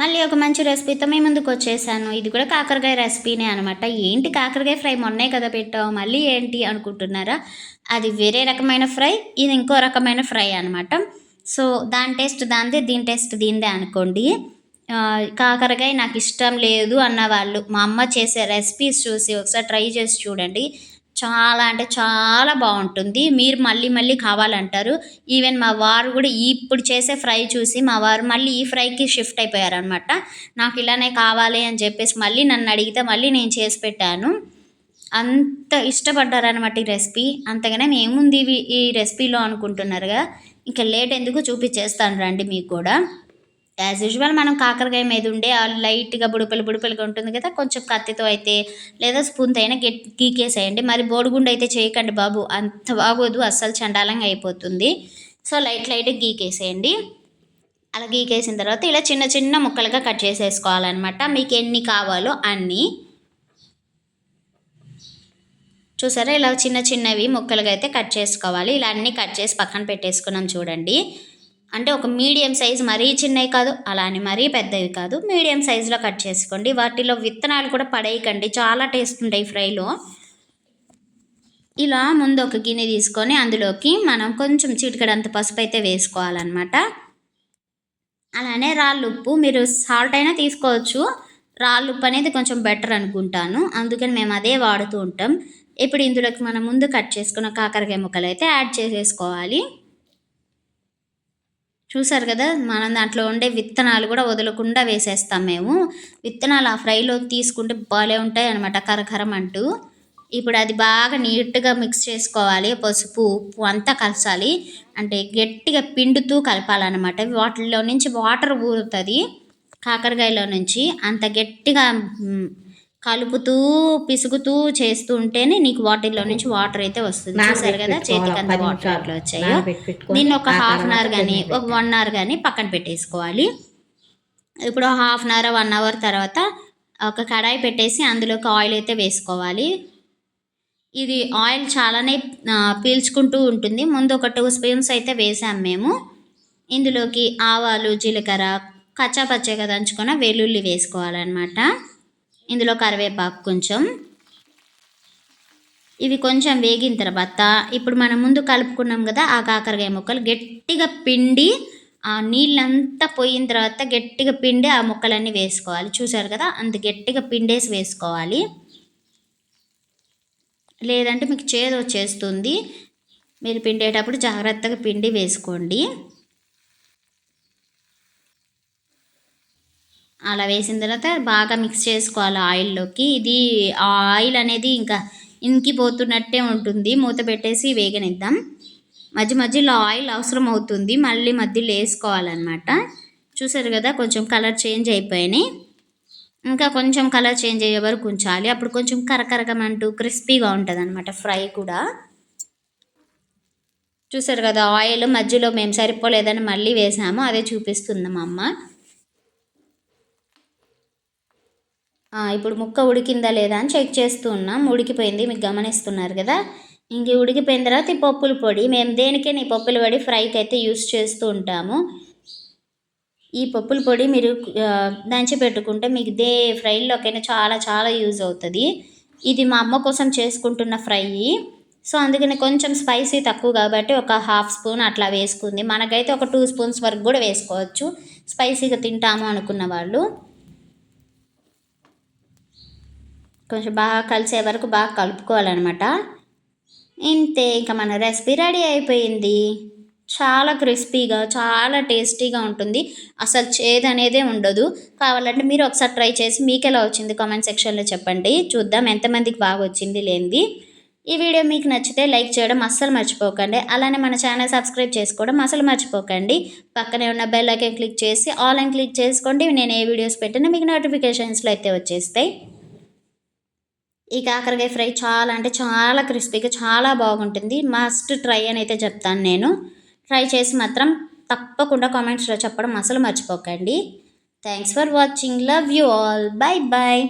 మళ్ళీ ఒక మంచి రెసిపీతో మీ ముందుకు వచ్చేసాను. ఇది కూడా కాకరకాయ రెసిపీనే అనమాట. ఏంటి కాకరకాయ ఫ్రై మొన్నే కదా పెట్టావు, మళ్ళీ ఏంటి అనుకుంటున్నారా? అది వేరే రకమైన ఫ్రై, ఇది ఇంకో రకమైన ఫ్రై అనమాట. సో, దాని టేస్ట్ దానిదే, దీని టేస్ట్ దీనిదే అనుకోండి. కాకరకాయ నాకు ఇష్టం లేదు అన్నవాళ్ళు మా అమ్మ చేసే రెసిపీస్ చూసి ఒకసారి ట్రై చేసి చూడండి. చాలా అంటే చాలా బాగుంటుంది. మీరు మళ్ళీ మళ్ళీ కావాలంటారు. ఈవెన్ మా వారు కూడా ఇప్పుడు చేసే ఫ్రై చూసి మా వారు మళ్ళీ ఈ ఫ్రైకి షిఫ్ట్ అయిపోయారనమాట. నాకు ఇలానే కావాలి అని చెప్పేసి మళ్ళీ నన్ను అడిగితే మళ్ళీ నేను చేసి పెట్టాను. అంత ఇష్టపడ్డారనమాట ఈ రెసిపీ. అంతగానే ఏముంది ఈ రెసిపీలో అనుకుంటున్నారుగా. ఇంకా లేట్ ఎందుకు చూపించేస్తాను రండి మీకు కూడా. యాజ్ యూజువల్ మనం కాకరకాయ మీద ఉండే లైట్గా బుడపలు బుడపలుగా ఉంటుంది కదా, కొంచెం కత్తితో అయితే లేదా స్పూన్తో అయినా గీకేసేయండి. మరి బోడిగుండు అయితే చేయకండి బాబు, అంత బాగోదు, అస్సలు చండాలంగా అయిపోతుంది. సో లైట్గా గీకేసేయండి. అలా గీకేసిన తర్వాత ఇలా చిన్న చిన్న ముక్కలుగా కట్ చేసేసుకోవాలన్నమాట. మీకు ఎన్ని కావాలో అన్నీ. చూసారా, ఇలా చిన్న చిన్నవి ముక్కలుగా అయితే కట్ చేసుకోవాలి. ఇలా అన్నీ కట్ చేసి పక్కన పెట్టేసుకున్నాం చూడండి. అంటే ఒక మీడియం సైజ్, మరీ చిన్నవి కాదు, అలా అని మరీ పెద్దవి కాదు, మీడియం సైజులో కట్ చేసుకోండి. వాటిలో విత్తనాలు కూడా పడేయకండి, చాలా టేస్ట్ ఉంటాయి ఫ్రైలో. ఇలా ముందు ఒక గిన్నె తీసుకొని అందులోకి మనం కొంచెం చిటికెడంత పసుపు అయితే వేసుకోవాలన్నమాట. అలానే రాళ్ళు ఉప్పు, మీరు సాల్ట్ అయినా తీసుకోవచ్చు. రాళ్ళు ఉప్పు అనేది కొంచెం బెటర్ అనుకుంటాను, అందుకని మేము అదే వాడుతూ ఉంటాం. ఇప్పుడు ఇందులోకి మనం ముందు కట్ చేసుకున్న కాకరకాయ ముక్కలు అయితే యాడ్ చేసేసుకోవాలి. చూసారు కదా, మనం దాంట్లో ఉండే విత్తనాలు కూడా వదలకుండా వేసేస్తాం మేము. విత్తనాలు ఆ ఫ్రైలో తీసుకుంటే భలే ఉంటాయి అనమాట, కరకరం అంటూ. ఇప్పుడు అది బాగా నీట్గా మిక్స్ చేసుకోవాలి. పసుపు ఉప్పు అంతా కలసాలి, అంటే గట్టిగా పిండుతూ కలపాలన్నమాట. వాటిల్లో నుంచి వాటర్ ఊరుతుంది కాకరకాయలో నుంచి. అంత గట్టిగా కలుపుతూ పిసుగుతూ చేస్తూ ఉంటేనే నీకు వాటిల్లో నుంచి వాటర్ అయితే వస్తుంది. చూసారు కదా, చేతికి అంత వాటర్ అట్లా వచ్చాయో. దీన్ని ఒక హాఫ్ అన్ అవర్ కానీ ఒక 1 అవర్ కానీ పక్కన పెట్టేసుకోవాలి. ఇప్పుడు హాఫ్ అన్ అవర్ 1 అవర్ తర్వాత ఒక కడాయి పెట్టేసి అందులోకి ఆయిల్ అయితే వేసుకోవాలి. ఇది ఆయిల్ చాలానే పీల్చుకుంటూ ఉంటుంది. ముందు ఒక 2 స్పూన్స్ అయితే వేసాం మేము. ఇందులోకి ఆవాలు, జీలకర్ర, కచ్చా పచ్చగా దంచుకున్న వెల్లుల్లి వేసుకోవాలన్నమాట. ఇందులో కరివేపాకు కొంచెం. ఇవి కొంచెం వేగిన తర్వాత ఇప్పుడు మనం ముందు కలుపుకున్నాం కదా ఆ కాకరకాయ ముక్కలు గట్టిగా పిండి, ఆ నీళ్ళంతా పోయిన తర్వాత గట్టిగా పిండి ఆ ముక్కలన్నీ వేసుకోవాలి. చూసారు కదా, అంత గట్టిగా పిండేసి వేసుకోవాలి, లేదంటే మీకు చేదు వచ్చేస్తుంది. మీరు పిండేటప్పుడు జాగ్రత్తగా పిండి వేసుకోండి. అలా వేసిన తర్వాత బాగా మిక్స్ చేసుకోవాలి ఆయిల్లోకి. ఇది ఆయిల్ అనేది ఇంకా ఇంకిపోతున్నట్టే ఉంటుంది. మూత పెట్టేసి వేగనిద్దాం. మధ్య మధ్యలో ఆయిల్ అవసరం అవుతుంది, మళ్ళీ మధ్యలో వేసుకోవాలన్నమాట. చూసారు కదా, కొంచెం కలర్ చేంజ్ అయిపోయినాయి. ఇంకా కొంచెం కలర్ చేంజ్ అయ్యే వరకు ఉంచాలి. అప్పుడు కొంచెం కరకరగమంటూ క్రిస్పీగా ఉంటుంది అనమాట ఫ్రై కూడా. చూసారు కదా, ఆయిల్ మధ్యలో మేము సరిపోలేదని మళ్ళీ వేసాము, అదే చూపిస్తుంది మా అమ్మ. ఇప్పుడు ముక్క ఉడికిందా లేదా అని చెక్ చేస్తూ ఉన్నాం. ఉడికిపోయింది, మీకు గమనిస్తున్నారు కదా. ఇంక ఉడికిపోయిన తర్వాత ఈ పప్పుల పొడి, మేము దేనికైనా ఈ పప్పుల పొడి ఫ్రైకి అయితే యూస్ చేస్తూ ఉంటాము. ఈ పప్పుల పొడి మీరు దంచి పెట్టుకుంటే మీకు ఫ్రైల్లోకైనా చాలా చాలా యూజ్ అవుతుంది. ఇది మా అమ్మ కోసం చేసుకుంటున్న ఫ్రై, సో అందుకని కొంచెం స్పైసీ తక్కువ కాబట్టి ఒక హాఫ్ స్పూన్ అట్లా వేసుకుంది. మనకైతే ఒక 2 స్పూన్స్ వరకు కూడా వేసుకోవచ్చు, స్పైసీగా తింటాము అనుకున్న వాళ్ళు. కొంచెం బాగా కలిసే వరకు బాగా కలుపుకోవాలన్నమాట. ఇంతే, ఇంకా మన రెసిపీ రెడీ అయిపోయింది. చాలా క్రిస్పీగా చాలా టేస్టీగా ఉంటుంది, అసలు చేదు అనేదే ఉండదు. కావాలంటే మీరు ఒకసారి ట్రై చేసి మీకు ఎలా వచ్చింది కామెంట్ సెక్షన్లో చెప్పండి, చూద్దాం ఎంతమందికి బాగా వచ్చింది లేనిది. ఈ వీడియో మీకు నచ్చితే లైక్ చేయడం అస్సలు మర్చిపోకండి. అలానే మన ఛానల్ సబ్స్క్రైబ్ చేసుకోవడం అసలు మర్చిపోకండి. పక్కనే ఉన్న బెల్ ఐకాన్ క్లిక్ చేసి ఆల్ అని క్లిక్ చేసుకోండి. నేను ఏ వీడియోస్ పెట్టినా మీకు నోటిఫికేషన్స్లో అయితే వచ్చేస్తాయి. ఈ కాకరకాయ ఫ్రై చాలా అంటే చాలా క్రిస్పీగా చాలా బాగుంటుంది. మస్ట్ ట్రై అని అయితే చెప్తాను నేను. ట్రై చేసి మాత్రం తప్పకుండా కామెంట్స్లో చెప్పడం అసలు మర్చిపోకండి. Thanks for watching. Love you all. Bye bye.